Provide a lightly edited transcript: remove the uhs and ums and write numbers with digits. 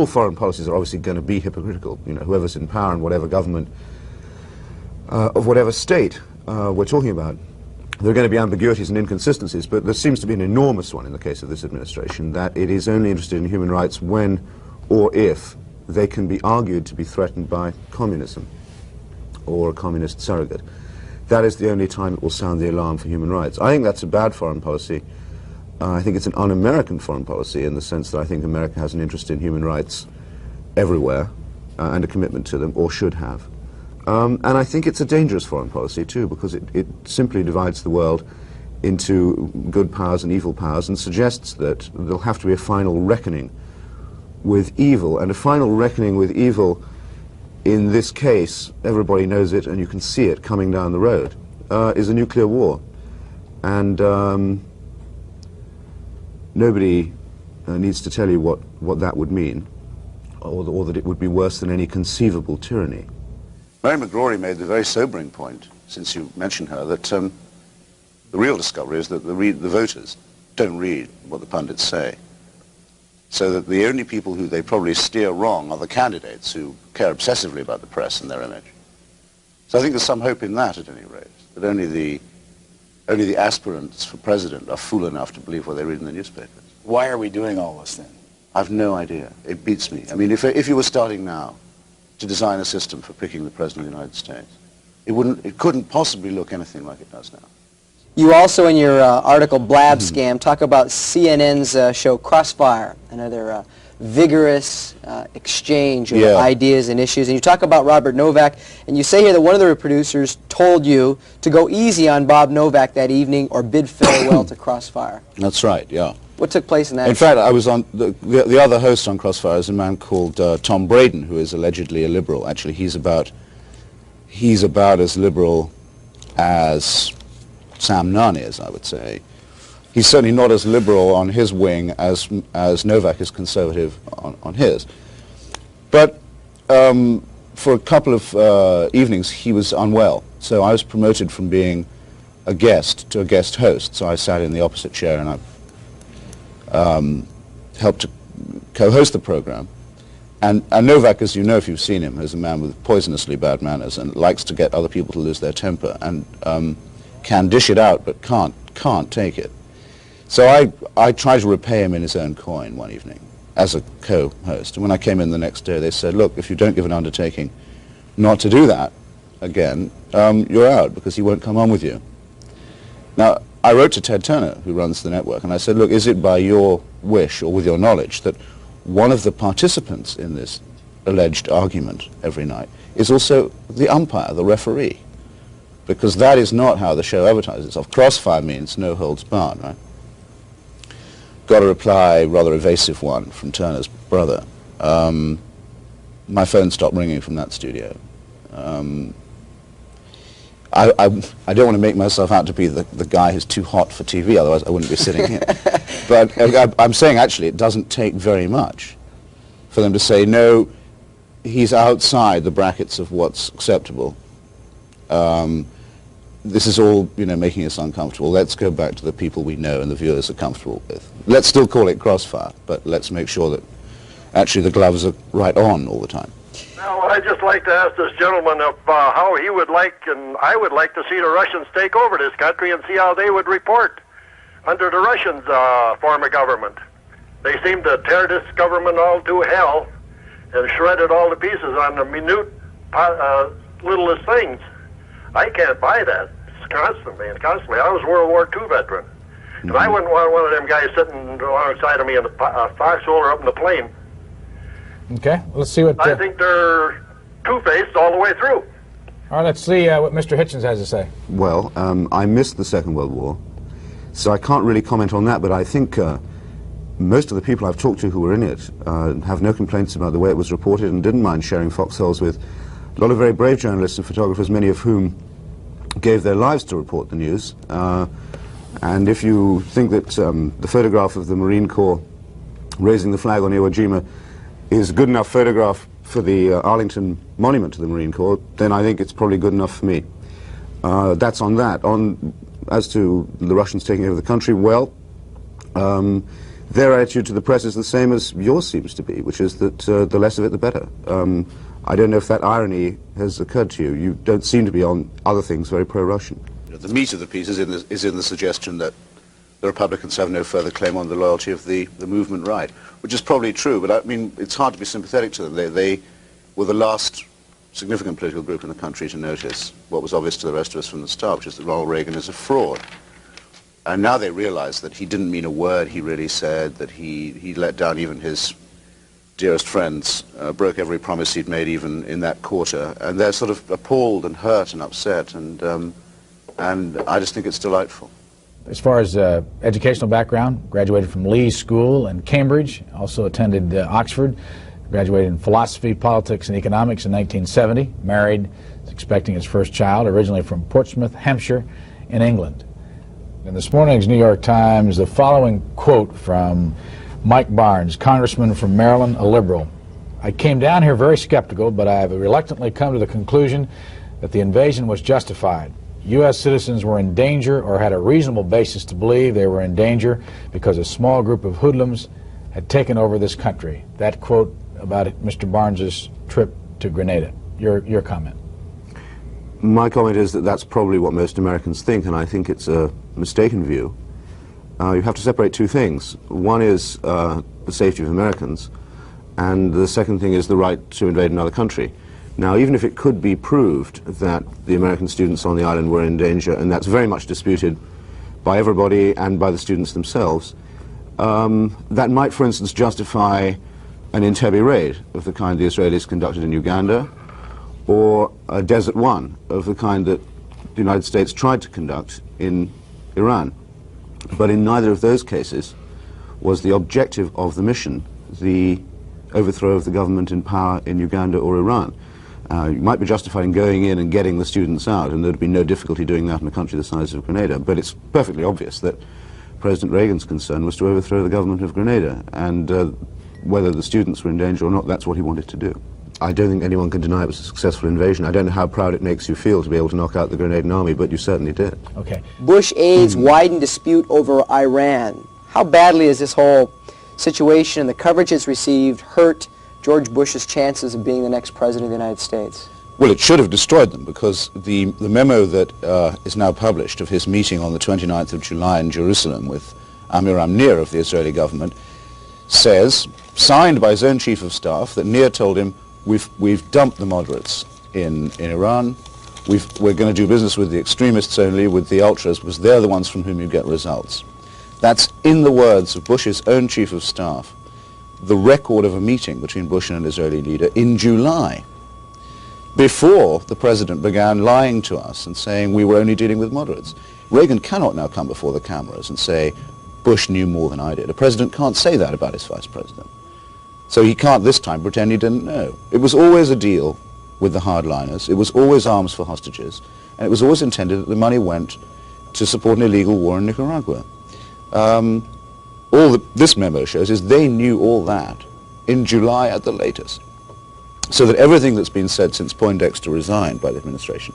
all foreign policies are obviously going to be hypocritical. You know, whoever's in power in whatever government of whatever state we're talking about, there are going to be ambiguities and inconsistencies, but there seems to be an enormous one in the case of this administration, that it is only interested in human rights when or if they can be argued to be threatened by communism or a communist surrogate. That is the only time it will sound the alarm for human rights. I think that's a bad foreign policy. I think it's an un-American foreign policy in the sense that I think America has an interest in human rights everywhere and a commitment to them, or should have. And I think it's a dangerous foreign policy too, because it simply divides the world into good powers and evil powers and suggests that there'll have to be a final reckoning with evil, and a final reckoning with evil in this case, everybody knows it and you can see it coming down the road, is a nuclear war. And nobody needs to tell you what that would mean, or that it would be worse than any conceivable tyranny. Mary McGrory made the very sobering point, since you mentioned her, that the real discovery is that the voters don't read what the pundits say. So that the only people who they probably steer wrong are the candidates who care obsessively about the press and their image. So I think there's some hope in that, at any rate, that only the aspirants for president are fool enough to believe what they read in the newspapers. Why are we doing all this then? I've no idea. It beats me. I mean, if you were starting now to design a system for picking the President of the United States, it couldn't possibly look anything like it does now. You also, in your article, Blab Scam, talk about CNN's show Crossfire, another vigorous exchange of ideas and issues. And you talk about Robert Novak, and you say here that one of the producers told you to go easy on Bob Novak that evening or bid farewell to Crossfire. That's right, yeah. What took place in that? In fact, I was on, the other host on Crossfire is a man called Tom Braden, who is allegedly a liberal. Actually, he's about as liberal as Sam Nunn is, I would say. He's certainly not as liberal on his wing as Novak is conservative on his. But for a couple of evenings he was unwell, so I was promoted from being a guest to a guest host. So I sat in the opposite chair and I helped to co-host the program. And Novak, as you know if you've seen him, is a man with poisonously bad manners and likes to get other people to lose their temper, and can dish it out but can't take it. So I tried to repay him in his own coin one evening as a co-host. And when I came in the next day, they said, look, if you don't give an undertaking not to do that again, you're out, because he won't come on with you. Now, I wrote to Ted Turner, who runs the network, and I said, look, is it by your wish or with your knowledge that one of the participants in this alleged argument every night is also the umpire, the referee? Because that is not how the show advertises itself. Crossfire means no holds barred, right? Got a reply, rather evasive one, from Turner's brother. My phone stopped ringing from that studio. I don't want to make myself out to be the guy who's too hot for TV, otherwise I wouldn't be sitting here. But I'm saying, actually, it doesn't take very much for them to say, no, he's outside the brackets of what's acceptable. This is all, making us uncomfortable. Let's go back to the people we know and the viewers are comfortable with. Let's still call it Crossfire, but let's make sure that actually the gloves are right on all the time. Now, I'd just like to ask this gentleman of how he would like, and I would like to see the Russians take over this country and see how they would report under the Russians' form of government. They seem to tear this government all to hell and shred it all to pieces on the minute, littlest things. I can't buy that. It's constantly and constantly. I was a World War II veteran, and I wouldn't want one of them guys sitting alongside of me in the foxhole or up in the plane. Okay, let's see what... I think they're two-faced all the way through. All right, let's see what Mr. Hitchens has to say. Well, I missed the Second World War, so I can't really comment on that, but I think most of the people I've talked to who were in it have no complaints about the way it was reported and didn't mind sharing foxholes with a lot of very brave journalists and photographers, many of whom gave their lives to report the news. And if you think that the photograph of the Marine Corps raising the flag on Iwo Jima is a good enough photograph for the Arlington Monument to the Marine Corps, then I think it's probably good enough for me. That's on that. As to the Russians taking over the country, well, their attitude to the press is the same as yours seems to be, which is that the less of it, the better. I don't know if that irony has occurred to you. You don't seem to be on other things very pro-Russian. The meat of the piece is in the suggestion that the Republicans have no further claim on the loyalty of the movement right, which is probably true, but I mean, it's hard to be sympathetic to them. They were the last significant political group in the country to notice what was obvious to the rest of us from the start, which is that Ronald Reagan is a fraud. And now they realize that he didn't mean a word he really said, that he let down even his dearest friends, broke every promise he'd made even in that quarter, and they're sort of appalled and hurt and upset, and I just think it's delightful. As far as educational background, graduated from Lee School in Cambridge, also attended Oxford, graduated in philosophy, politics, and economics in 1970, married, expecting his first child, originally from Portsmouth, Hampshire, in England. In this morning's New York Times, the following quote from Mike Barnes, congressman from Maryland, a liberal. I came down here very skeptical, but I have reluctantly come to the conclusion that the invasion was justified. U.S. citizens were in danger, or had a reasonable basis to believe they were in danger, because a small group of hoodlums had taken over this country. That quote about Mr. Barnes's trip to Grenada. Your comment. My comment is that that's probably what most Americans think, and I think it's a mistaken view. You have to separate two things. One is the safety of Americans, and the second thing is the right to invade another country. Now, even if it could be proved that the American students on the island were in danger, and that's very much disputed by everybody and by the students themselves, that might, for instance, justify an Entebbe raid of the kind the Israelis conducted in Uganda, or a Desert One of the kind that the United States tried to conduct in Iran. But in neither of those cases was the objective of the mission the overthrow of the government in power in Uganda or Iran. You might be justified in going in and getting the students out, and there'd be no difficulty doing that in a country the size of Grenada, but it's perfectly obvious that President Reagan's concern was to overthrow the government of Grenada, and whether the students were in danger or not, that's what he wanted to do. I don't think anyone can deny it was a successful invasion. I don't know how proud it makes you feel to be able to knock out the Grenadian army, but you certainly did. Okay. Bush aides widen dispute over Iran. How badly is this whole situation and the coverage it's received hurt George Bush's chances of being the next president of the United States? Well, it should have destroyed them, because the memo that is now published of his meeting on the 29th of July in Jerusalem with Amir Nir of the Israeli government says, signed by his own chief of staff, that Nir told him, we've dumped the moderates in Iran. We're going to do business with the extremists only, with the ultras, because they're the ones from whom you get results. That's, in the words of Bush's own chief of staff, the record of a meeting between Bush and an Israeli leader in July, before the president began lying to us and saying we were only dealing with moderates. Reagan cannot now come before the cameras and say, Bush knew more than I did. A president can't say that about his vice president. So he can't this time pretend he didn't know. It was always a deal with the hardliners. It was always arms for hostages. And it was always intended that the money went to support an illegal war in Nicaragua. All this memo shows is they knew all that in July at the latest. So that everything that's been said since Poindexter resigned by the administration